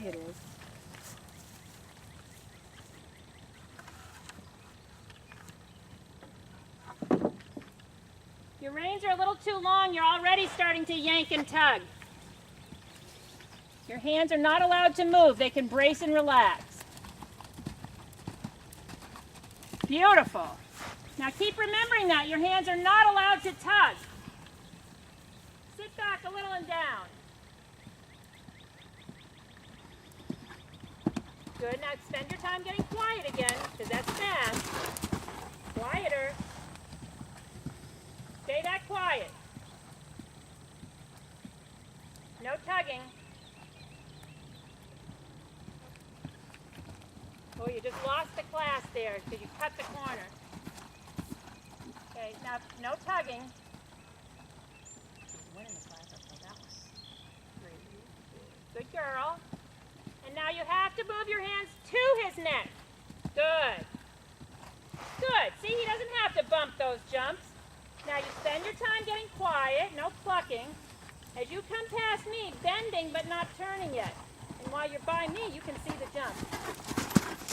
it is. Your reins are a little too long. You're already starting to yank and tug. Your hands are not allowed to move. They can brace and relax. Beautiful. Now keep remembering that. Your hands are not allowed to tug. Sit back a little and down. Good. Now spend your time getting quiet again, because that's fast. Quieter. Stay that quiet. No tugging. Oh, you just lost the class there because you cut the corner. Okay, now no tugging. Winning the class, I'll play that one. Good girl. And now you have to move your hands to his neck. Good. Good. See, he doesn't have to bump those jumps. Now you spend your time getting quiet, no plucking. As you come past me, bending but not turning yet. And while you're by me, you can see the jump.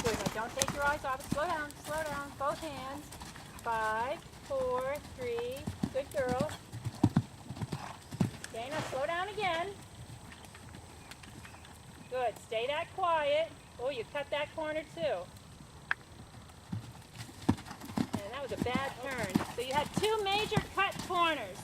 Good. Now don't take your eyes off it. Slow down, both hands. 5, 4, 3. Good girl. Okay, now slow down again. Good. Stay that quiet. Oh, you cut that corner too. And that was a bad turn. So you had 2 major cut corners.